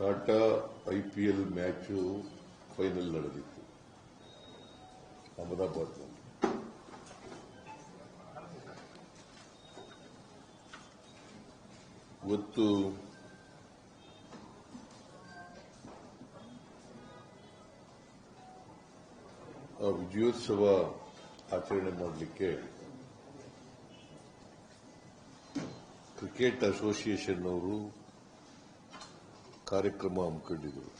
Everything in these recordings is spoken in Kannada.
ಟಾಟಾ IPL ಮ್ಯಾಚು ಫೈನಲ್ ನಡೆದಿತ್ತು ಅಹಮದಾಬಾದ್ನಲ್ಲಿ. ಇವತ್ತು ಆ ವಿಜಯೋತ್ಸವ ಆಚರಣೆ ಮಾಡಲಿಕ್ಕೆ ಕ್ರಿಕೆಟ್ ಅಸೋಸಿಯೇಷನ್ ಅವರು ಕಾರ್ಯಕ್ರಮ ಹಮ್ಮಿಕೊಂಡಿದ್ದರು.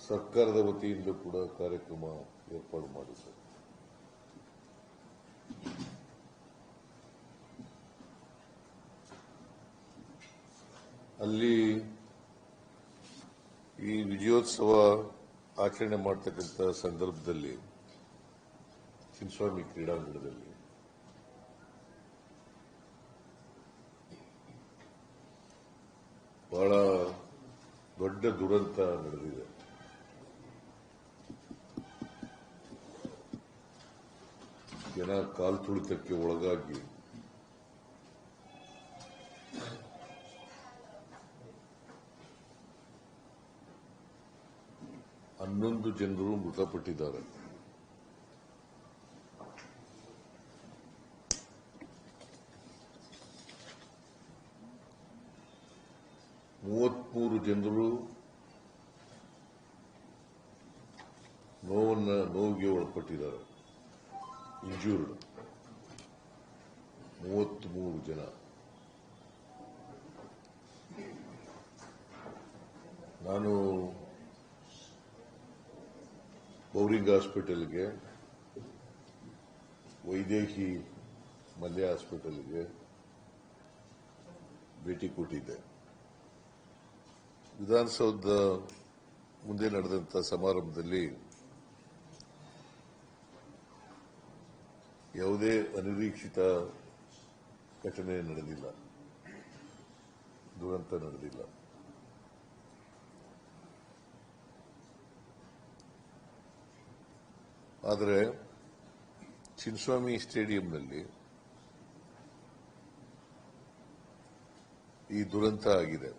ಸರ್ಕಾರದ ವತಿಯಿಂದ ಕೂಡ ಕಾರ್ಯಕ್ರಮ ಏರ್ಪಾಡು ಮಾಡಿದ್ದಾರೆ. ಅಲ್ಲಿ ಈ ವಿಜಯೋತ್ಸವ ಆಚರಣೆ ಮಾಡತಕ್ಕಂಥ ಸಂದರ್ಭದಲ್ಲಿ ಚಿನ್ನಸ್ವಾಮಿ ಕ್ರೀಡಾಂಗಣದಲ್ಲಿ ಬಹಳ ದೊಡ್ಡ ದುರಂತ ನಡೆದಿದೆ. ಜನ ಕಾಲ್ತುಳಿತಕ್ಕೆ ಒಳಗಾಗಿ ಹನ್ನೊಂದು ಜನರು ಮೃತಪಟ್ಟಿದ್ದಾರೆ. ಮೂವತ್ಮೂರು ಜನರು ನೋವಿಗೆ ಒಳಪಟ್ಟಿದ್ದಾರೆ. ಇಂಜೂರ್ಡ್ 33 ಜನ. ನಾನು ಬೌರಿಂಗ್ ಹಾಸ್ಪಿಟಲ್ಗೆ, ವೈದೇಹಿ ಮಲ್ಯ ಹಾಸ್ಪಿಟಲ್ಗೆ ಭೇಟಿ ಕೊಟ್ಟಿದ್ದೆ. ವಿಧಾನಸೌಧದ ಮುಂದೆ ನಡೆದಂಥ ಸಮಾರಂಭದಲ್ಲಿ ಯಾವುದೇ ಅನಿರೀಕ್ಷಿತ ಘಟನೆ ನಡೆದಿಲ್ಲ, ದುರಂತ ನಡೆದಿಲ್ಲ. ಆದರೆ ಚಿನ್ನಸ್ವಾಮಿ ಸ್ಟೇಡಿಯಂನಲ್ಲಿ ಈ ದುರಂತ ಆಗಿದೆ.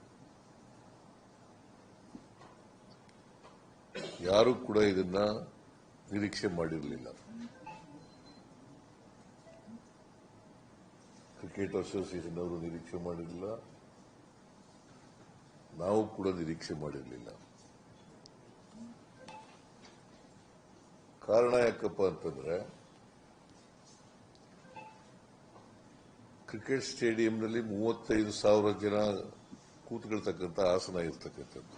ಯಾರೂ ಕೂಡ ಇದನ್ನ ನಿರೀಕ್ಷೆ ಮಾಡಿರಲಿಲ್ಲ. ಕ್ರಿಕೆಟ್ ಅಸೋಸಿಯೇಷನ್ ಅವರು ನಿರೀಕ್ಷೆ ಮಾಡಿರಲಿಲ್ಲ, ನಾವು ಕೂಡ ನಿರೀಕ್ಷೆ ಮಾಡಿರಲಿಲ್ಲ. ಕಾರಣ ಯಾಕಪ್ಪ ಅಂತಂದ್ರೆ, ಕ್ರಿಕೆಟ್ ಸ್ಟೇಡಿಯಂನಲ್ಲಿ 35,000 ಜನ ಕೂತ್ಕೊಳ್ತಕ್ಕಂಥ ಆಸನ ಇರ್ತಕ್ಕಂಥದ್ದು.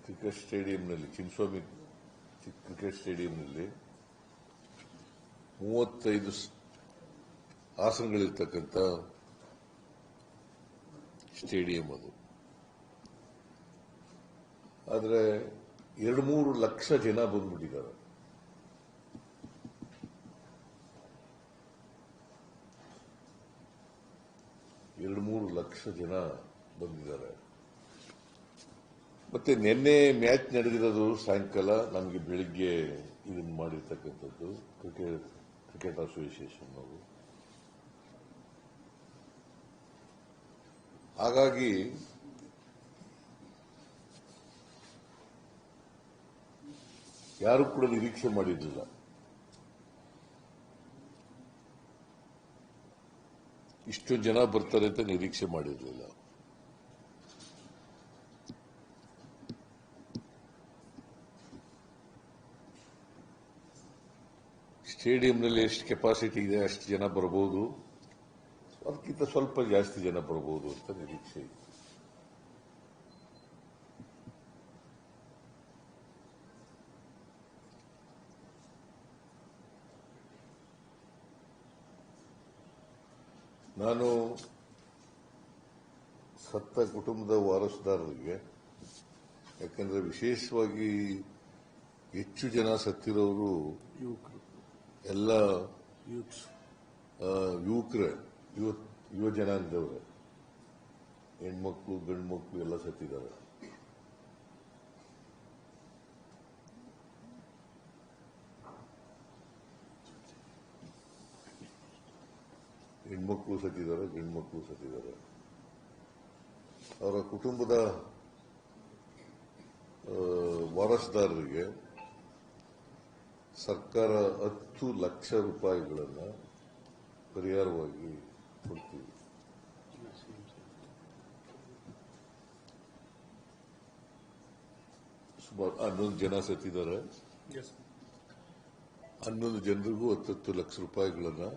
ಕ್ರಿಕೆಟ್ ಸ್ಟೇಡಿಯಂನಲ್ಲಿ, ಚಿನ್ನಸ್ವಾಮಿ ಕ್ರಿಕೆಟ್ ಸ್ಟೇಡಿಯಂನಲ್ಲಿ 35 ಆಸನಗಳಿರ್ತಕ್ಕಂಥ ಸ್ಟೇಡಿಯಂ ಅದು. ಆದರೆ 2-3 ಲಕ್ಷ ಜನ ಬಂದ್ಬಿಟ್ಟಿದ್ದಾರೆ. ಎರಡು ಲಕ್ಷ ಜನ ಬಂದಿದ್ದಾರೆ. ಮತ್ತೆ ನಿನ್ನೆ ಮ್ಯಾಚ್ ನಡೆದಿರೋದು ಸಾಯಂಕಾಲ, ನಮಗೆ ಬೆಳಿಗ್ಗೆ ಇದನ್ನು ಮಾಡಿರ್ತಕ್ಕಂಥದ್ದು ಕ್ರಿಕೆಟ್ ಅಸೋಸಿಯೇಷನ್ ಅವರು. ಹಾಗಾಗಿ ಯಾರು ಕೂಡ ನಿರೀಕ್ಷೆ ಮಾಡಿರಲಿಲ್ಲ. ಇಷ್ಟು ಜನ ಬರ್ತಾರೆ ಅಂತ ನಿರೀಕ್ಷೆ ಮಾಡಿರಲಿಲ್ಲ. ಸ್ಟೇಡಿಯಂನಲ್ಲಿ ಎಷ್ಟು ಕೆಪಾಸಿಟಿ ಇದೆ ಅಷ್ಟು ಜನ ಬರಬಹುದು, ಅದಕ್ಕಿಂತ ಸ್ವಲ್ಪ ಜಾಸ್ತಿ ಜನ ಬರಬಹುದು ಅಂತ ನಿರೀಕ್ಷೆ ಇದೆ. ನಾನು ಸತ್ತ ಕುಟುಂಬದ ವಾರಸುದಾರರಿಗೆ, ಯಾಕಂದ್ರೆ ವಿಶೇಷವಾಗಿ ಹೆಚ್ಚು ಜನ ಸತ್ತಿರೋರು ಎಲ್ಲ ಯುವಕರೇ, ಯುವ ಜನಾಂಗದವರೇ, ಹೆಣ್ಮಕ್ಳು ಗಂಡು ಮಕ್ಕಳು ಎಲ್ಲ ಸತ್ತಿದ್ದಾರೆ. ಹೆಣ್ಮಕ್ಳು ಸತ್ತಿದ್ದಾರೆ, ಗಂಡ್ಮಕ್ಳು ಸತ್ತಿದ್ದಾರೆ. ಅವರ ಕುಟುಂಬದ ವಾರಸುದಾರರಿಗೆ ಸರ್ಕಾರ 10 ಲಕ್ಷ ರೂಪಾಯಿಗಳನ್ನು ಪರಿಹಾರವಾಗಿ ಕೊಡ್ತೀವಿ. ಸುಮಾರು 11 ಜನ ಸತ್ತಿದ್ದಾರೆ. 11 ಜನರಿಗೂ 10 ಲಕ್ಷ ರೂಪಾಯಿಗಳನ್ನು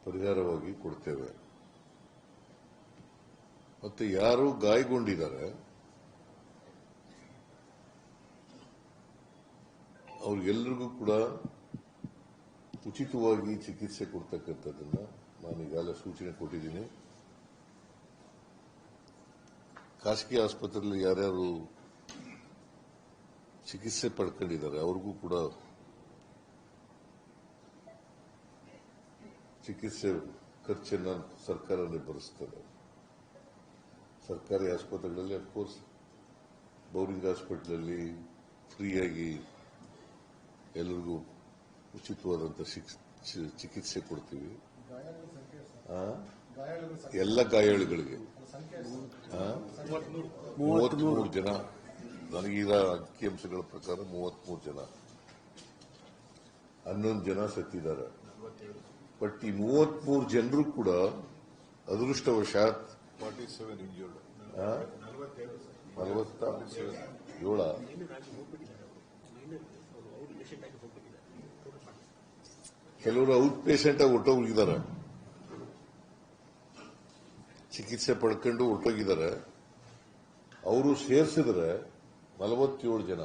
ಪರಿಹಾರವಾಗಿ ಕೊಡ್ತೇವೆ. ಮತ್ತೆ ಯಾರು ಗಾಯಗೊಂಡಿದ್ದಾರೆ ಅವ್ರಿಗೆಲ್ಲರಿಗೂ ಕೂಡ ಉಚಿತವಾಗಿ ಚಿಕಿತ್ಸೆ ಕೊಡ್ತಕ್ಕಂಥದ್ದನ್ನ ನಾನು ಈಗಾಗಲೇ ಸೂಚನೆ ಕೊಟ್ಟಿದ್ದೀನಿ. ಖಾಸಗಿ ಆಸ್ಪತ್ರೆಯಲ್ಲಿ ಯಾರ್ಯಾರು ಚಿಕಿತ್ಸೆ ಪಡ್ಕೊಂಡಿದ್ದಾರೆ ಅವ್ರಿಗೂ ಕೂಡ ಚಿಕಿತ್ಸೆ ಖರ್ಚನ್ನು ಸರ್ಕಾರನೇ ಭರಿಸ್ತದೆ. ಸರ್ಕಾರಿ ಆಸ್ಪತ್ರೆಗಳಲ್ಲಿ ಅಫ್ಕೋರ್ಸ್ ಬೌರಿಂಗ್ ಹಾಸ್ಪಿಟಲಲ್ಲಿ ಫ್ರೀಯಾಗಿ ಎಲ್ಲರಿಗೂ ಉಚಿತವಾದಂಥ ಚಿಕಿತ್ಸೆ ಕೊಡ್ತೀವಿ. ಎಲ್ಲ ಗಾಯಾಳುಗಳಿಗೆ 33 ಜನ, ನನಗೀಗ ಅಂಕಿಅಂಶಗಳ ಪ್ರಕಾರ 33 ಜನ, 11 ಜನ ಸತ್ತಿದ್ದಾರೆ. ಬಟ್ ಈ 33 ಜನರು ಕೂಡ ಅದೃಷ್ಟವಶಾತ್ 47 ಇಂಜೂರ್ಡ್, 47 ಕೆಲವರು ಔಟ್ ಪೇಷಂಟ್ ಆಗಿ ಹೊರಟೋಗಿದ್ದಾರೆ, ಚಿಕಿತ್ಸೆ ಪಡ್ಕೊಂಡು ಹೊರಟೋಗಿದ್ದಾರೆ. ಅವರು ಸೇರಿಸಿದ್ರೆ 47 ಜನ.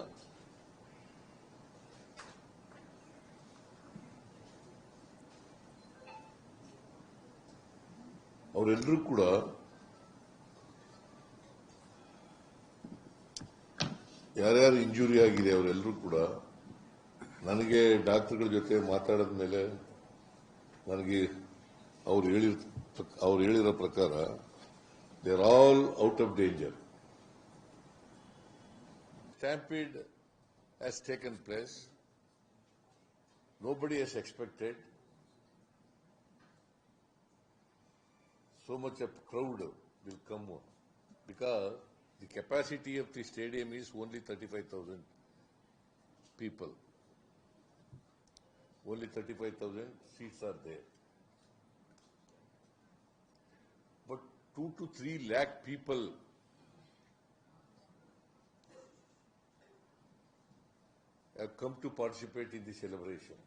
ಅವರೆಲ್ಲರೂ ಕೂಡ ಯಾರ್ಯಾರು ಇಂಜುರಿ ಆಗಿದೆ ಅವರೆಲ್ಲರೂ ಕೂಡ ನನಗೆ ಡಾಕ್ಟರ್ಗಳ ಜೊತೆ ಮಾತಾಡಿದ ಮೇಲೆ ನನಗೆ ಅವ್ರು ಹೇಳಿರೋ ಪ್ರಕಾರ they are all out of danger. Stampede has taken place. Nobody has expected so much of crowd will come because the capacity of the stadium is only 35,000 people. Only 35,000 seats are there. But 2 to 3 lakh people have come to participate in the celebration.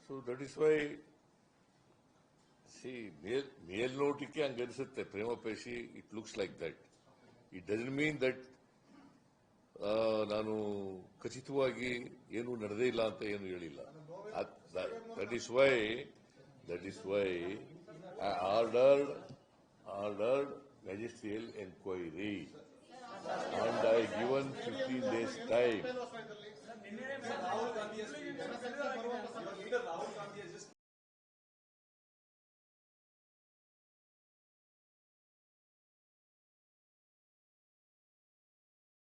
So that is why, see, ಮೇಲ್ನೋಟಕ್ಕೆ ಹಂಗನ್ಸುತ್ತೆ, prima facie it looks like that. It doesn't mean that ನಾನು ಖಚಿತವಾಗಿ ಏನು ನಡೆದೇ ಇಲ್ಲ ಅಂತ ಏನು ಹೇಳಿಲ್ಲ. That is why I ordered magisterial inquiry and I given 15 days time.